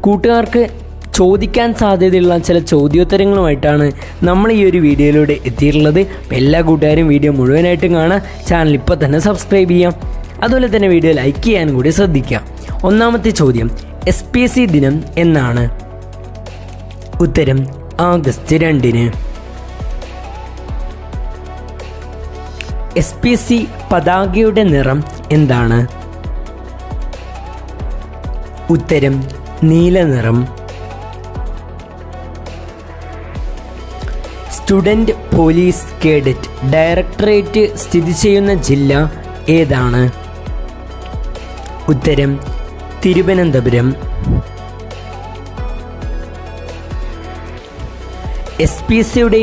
കൂട്ടുകാർക്ക് ചോദിക്കാൻ സാധ്യതയുള്ള ചില ചോദ്യോത്തരങ്ങളുമായിട്ടാണ് നമ്മൾ ഈ ഒരു വീഡിയോയിലൂടെ എത്തിയിട്ടുള്ളത്. അപ്പോൾ എല്ലാ കൂട്ടുകാരും വീഡിയോ മുഴുവനായിട്ടും കാണാം. ചാനൽ ഇപ്പോൾ തന്നെ സബ്സ്ക്രൈബ് ചെയ്യാം. അതുപോലെ തന്നെ വീഡിയോ ലൈക്ക് ചെയ്യാനും കൂടി ശ്രദ്ധിക്കാം. ഒന്നാമത്തെ ചോദ്യം, SPC ദിനം എന്നാണ്? ഉത്തരം ആഗസ്റ്റ് 2-ന്. SPC പതാകയുടെ നിറം എന്താണ്? ഉത്തരം നീല നിറം. സ്റ്റുഡൻറ് പോലീസ് കേഡറ്റ് ഡയറക്ടറേറ്റ് സ്ഥിതി ചെയ്യുന്ന ജില്ല ഏതാണ്? ഉത്തരം തിരുവനന്തപുരം. SPCയുടെ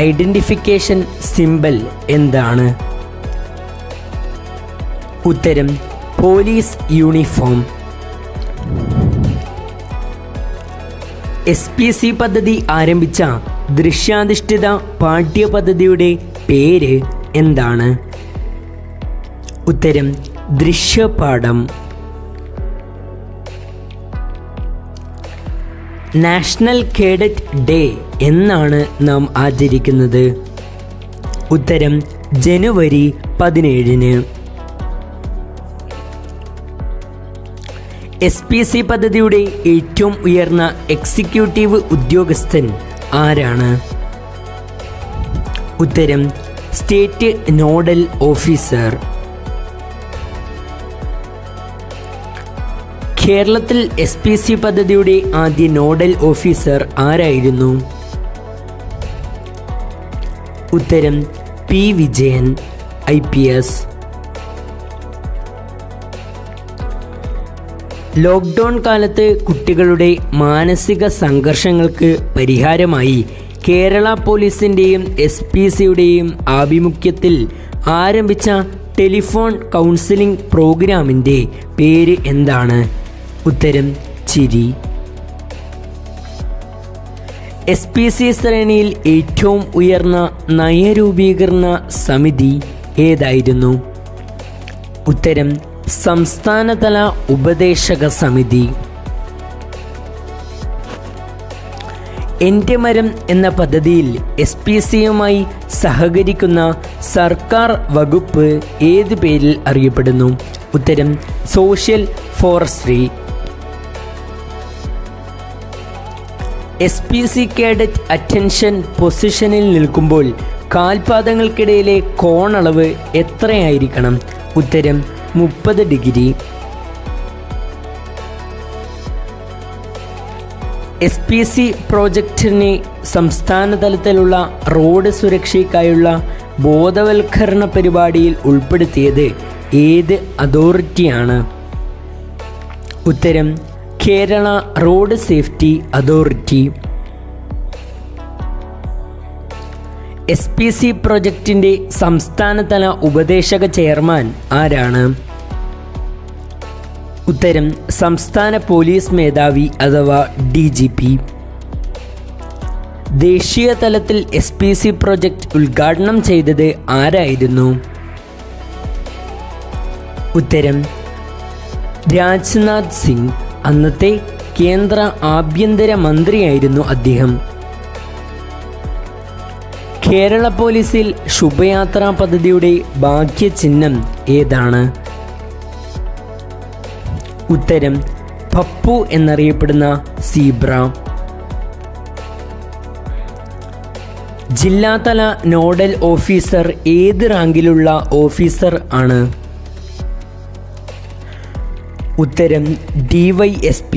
ഐഡന്റിഫിക്കേഷൻ സിംബൽ എന്താണ്? ഉത്തരം പോലീസ് യൂണിഫോം. SPC പദ്ധതി ആരംഭിച്ച ദൃശ്യാധിഷ്ഠിത പാഠ്യപദ്ധതിയുടെ പേര് എന്താണ്? ഉത്തരം ദൃശ്യപാഠം. നാഷണൽ കേഡറ്റ് ഡേ എന്നാണ് നാം ആചരിക്കുന്നത്? ഉത്തരം ജനുവരി 17-ന്. SPC പദ്ധതിയുടെ ഏറ്റവും ഉയർന്ന എക്സിക്യൂട്ടീവ് ഉദ്യോഗസ്ഥൻ ആരാണ്? ഉത്തരം സ്റ്റേറ്റ് നോഡൽ ഓഫീസർ. കേരളത്തിൽ SPC പദ്ധതിയുടെ ആദ്യ നോഡൽ ഓഫീസർ ആരായിരുന്നു? ഉത്തരം P. വിജയൻ IPS. ലോക്ക്ഡൗൺ കാലത്ത് കുട്ടികളുടെ മാനസിക സംഘർഷങ്ങൾക്ക് പരിഹാരമായി കേരള പോലീസിൻ്റെയും SPCയുടെയും ആഭിമുഖ്യത്തിൽ ആരംഭിച്ച ടെലിഫോൺ കൗൺസിലിംഗ് പ്രോഗ്രാമിൻ്റെ പേര് എന്താണ്? ഉത്തരം ചിരി. SPC ശ്രേണിയിൽ ഏറ്റവും ഉയർന്ന നയരൂപീകരണ സമിതി ഏതായിരുന്നു? ഉത്തരം സംസ്ഥാനതല ഉപദേശക സമിതി. എൻ്റെ മരം എന്ന പദ്ധതിയിൽ SPCയുമായി സഹകരിക്കുന്ന സർക്കാർ വകുപ്പ് ഏത് പേരിൽ അറിയപ്പെടുന്നു? ഉത്തരം social forestry. SPC cadet attention പൊസിഷനിൽ നിൽക്കുമ്പോൾ കാൽപാദങ്ങൾക്കിടയിലെ കോണളവ് എത്രയായിരിക്കണം? ഉത്തരം 30 ഡിഗ്രി. SPC പ്രോജക്റ്റിന് സംസ്ഥാന തലത്തിലുള്ള റോഡ് സുരക്ഷയ്ക്കായുള്ള ബോധവൽക്കരണ പരിപാടിയിൽ ഉൾപ്പെടുത്തിയത് ഏത് അതോറിറ്റിയാണ്? ഉത്തരം Kerala road safety authority. SPC പ്രൊജക്റ്റിൻ്റെ സംസ്ഥാനതല ഉപദേശക ചെയർമാൻ ആരാണ്? ഉത്തരം സംസ്ഥാന പോലീസ് മേധാവി അഥവാ DGP. ദേശീയ തലത്തിൽ SPC പ്രൊജക്റ്റ് ഉദ്ഘാടനം ചെയ്തത് ആരായിരുന്നു? ഉത്തരം രാജ്നാഥ് സിംഗ്. അന്നത്തെ കേന്ദ്ര ആഭ്യന്തര മന്ത്രിയായിരുന്നു അദ്ദേഹം. കേരള പോലീസിൽ ശുഭയാത്രാ പദ്ധതിയുടെ ഭാഗ്യചിഹ്നം ഏതാണ്? ഉത്തരം പപ്പു എന്നറിയപ്പെടുന്ന സീബ്ര. ജില്ലാതല നോഡൽ ഓഫീസർ ഏത് റാങ്കിലുള്ള ഓഫീസർ ആണ്? ഉത്തരം DYSP.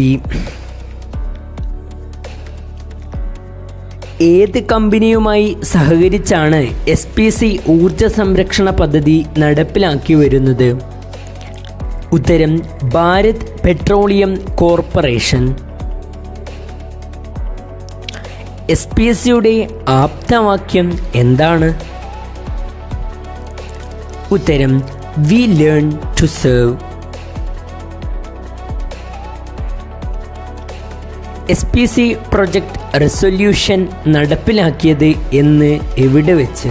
ഏത് കമ്പനിയുമായി സഹകരിച്ചാണ് SPC ഊർജ സംരക്ഷണ പദ്ധതി നടപ്പിലാക്കി വരുന്നത്? ഉത്തരം ഭാരത് പെട്രോളിയം കോർപ്പറേഷൻ. SPCയുടെ ആപ്തവാക്യം എന്താണ്? ഉത്തരം we learn to serve. SPC project resolution നടപ്പിലാക്കിയത് എന്ന് എവിടെ വെച്ച്?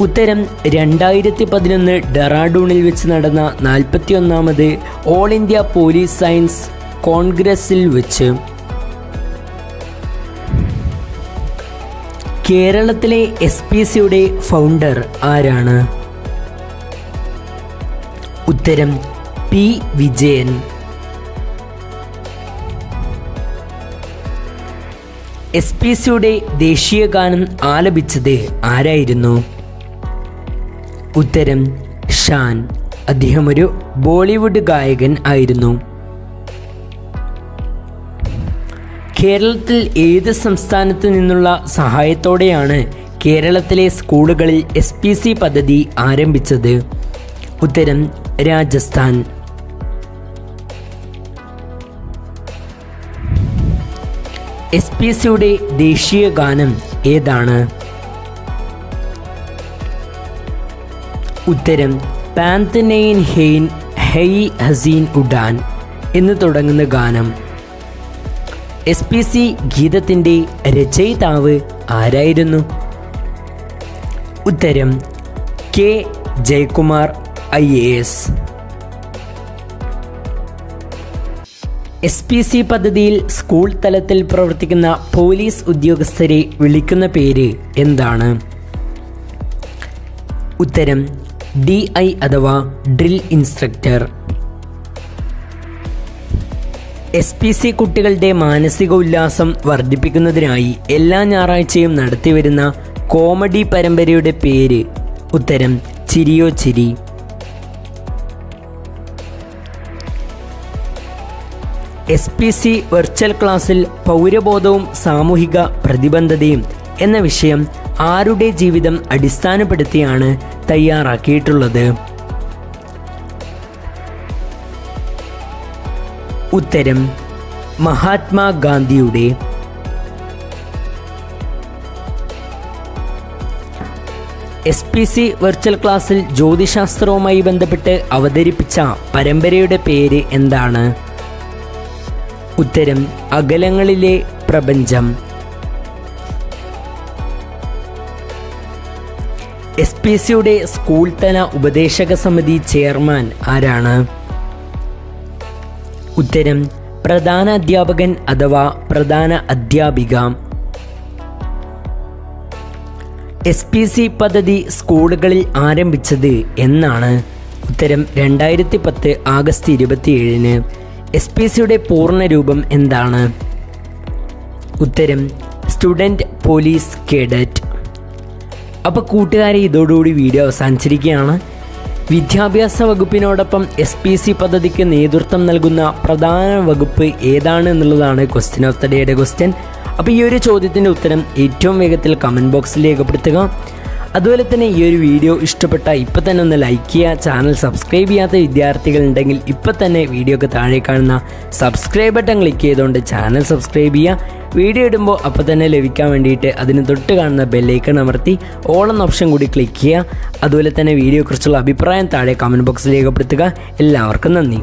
ഉത്തരം 2011 ഡെറാഡൂണിൽ വെച്ച് നടന്ന 41ാമത് ഓൾ ഇന്ത്യ പോലീസ് സയൻസ് കോൺഗ്രസിൽ വെച്ച്? കേരളത്തിലെ SPCയുടെ ഫൗണ്ടർ ആരാണ്? ഉത്തരം P. വിജയൻ. SPCയുടെ ദേശീയ ഗാനം ആലപിച്ചത് ആരായിരുന്നു? ഉത്തരം ഷാൻ. അദ്ദേഹം ഒരു ബോളിവുഡ് ഗായകൻ ആയിരുന്നു. കേരളത്തിൽ ഏത് സംസ്ഥാനത്ത് നിന്നുള്ള സഹായത്തോടെയാണ് കേരളത്തിലെ സ്കൂളുകളിൽ SPC പദ്ധതി ആരംഭിച്ചത്? ഉത്തരം രാജസ്ഥാൻ. SPCയുടെ ദേശീയ ഗാനം ഏതാണ്? ഉത്തരം പാന്തനെയിൻ ഹെയ്ൻ ഹെയ് ഹസീൻ ഉഡാൻ എന്ന് തുടങ്ങുന്ന ഗാനം. SPC ഗീതത്തിൻ്റെ രചയിതാവ് ആരായിരുന്നു? ഉത്തരം K. ജയകുമാർ IAS. SPC പദ്ധതിയിൽ സ്കൂൾ തലത്തിൽ പ്രവർത്തിക്കുന്ന പോലീസ് ഉദ്യോഗസ്ഥരെ വിളിക്കുന്ന പേര് എന്താണ്? ഉത്തരം DI അഥവാ ഡ്രിൽ ഇൻസ്ട്രക്ടർ. SPC കുട്ടികളുടെ മാനസിക ഉല്ലാസം വർദ്ധിപ്പിക്കുന്നതിനായി എല്ലാ ഞായറാഴ്ചയും നടത്തിവരുന്ന കോമഡി പരമ്പരയുടെ പേര്? ഉത്തരം ചിരിയോ ചിരി. SPC വെർച്വൽ ക്ലാസ്സിൽ പൗരബോധവും സാമൂഹിക പ്രതിബദ്ധതയും എന്ന വിഷയം ആരുടെ ജീവിതം അടിസ്ഥാനപ്പെടുത്തിയാണ് തയ്യാറാക്കിയിട്ടുള്ളത്? ഉത്തരം മഹാത്മാഗാന്ധിയുടെ. SPC വെർച്വൽ ക്ലാസ്സിൽ ജ്യോതിശാസ്ത്രവുമായി ബന്ധപ്പെട്ട് അവതരിപ്പിച്ച പരമ്പരയുടെ പേര് എന്താണ്? ഉത്തരം അകലങ്ങളിലെ പ്രപഞ്ചം. SPCയുടെ സ്കൂൾ തല ഉപദേശക സമിതി ചെയർമാൻ ആരാണ്? ഉത്തരം പ്രധാന അധ്യാപകൻ അഥവാ പ്രധാന അധ്യാപിക. SPC പദ്ധതി സ്കൂളുകളിൽ ആരംഭിച്ചത് എന്നാണ്? ഉത്തരം 2010 ആഗസ്റ്റ് 27. SPCയുടെ പൂർണ്ണ രൂപം എന്താണ്? ഉത്തരം സ്റ്റുഡൻറ് പോലീസ് കേഡറ്റ്. അപ്പോൾ കൂട്ടുകാരെ, ഇതോടുകൂടി വീഡിയോ അവസാനിച്ചിരിക്കുകയാണ്. വിദ്യാഭ്യാസ വകുപ്പിനോടൊപ്പം SPC പദ്ധതിക്ക് നേതൃത്വം നൽകുന്ന പ്രധാന വകുപ്പ് ഏതാണ് എന്നുള്ളതാണ് ക്വസ്റ്റ്യൻ ഓഫ് ദ ഡേയുടെ ക്വസ്റ്റ്യൻ. അപ്പോൾ ഈ ഒരു ചോദ്യത്തിൻ്റെ ഉത്തരം ഏറ്റവും വേഗത്തിൽ കമൻറ്റ് ബോക്സിൽ രേഖപ്പെടുത്തുക. അതുപോലെ തന്നെ ഈ ഒരു വീഡിയോ ഇഷ്ടപ്പെട്ട ഇപ്പം തന്നെ ഒന്ന് ലൈക്ക് ചെയ്യുക. ചാനൽ സബ്സ്ക്രൈബ് ചെയ്യാത്ത വിദ്യാർത്ഥികളുണ്ടെങ്കിൽ ഇപ്പം തന്നെ വീഡിയോക്ക് താഴെ കാണുന്ന സബ്സ്ക്രൈബ് ബട്ടൺ ക്ലിക്ക് ചെയ്തുകൊണ്ട് ചാനൽ സബ്സ്ക്രൈബ് ചെയ്യുക. വീഡിയോ ഇടുമ്പോൾ അപ്പോൾ തന്നെ ലഭിക്കാൻ വേണ്ടിയിട്ട് അതിന് തൊട്ട് കാണുന്ന ബെല്ലൈക്കൺ അമർത്തി ഓൾ എന്ന ഓപ്ഷൻ കൂടി ക്ലിക്ക് ചെയ്യുക. അതുപോലെ തന്നെ വീഡിയോയെക്കുറിച്ചുള്ള അഭിപ്രായം താഴെ കമൻറ്റ് ബോക്സിൽ രേഖപ്പെടുത്തുക. എല്ലാവർക്കും നന്ദി.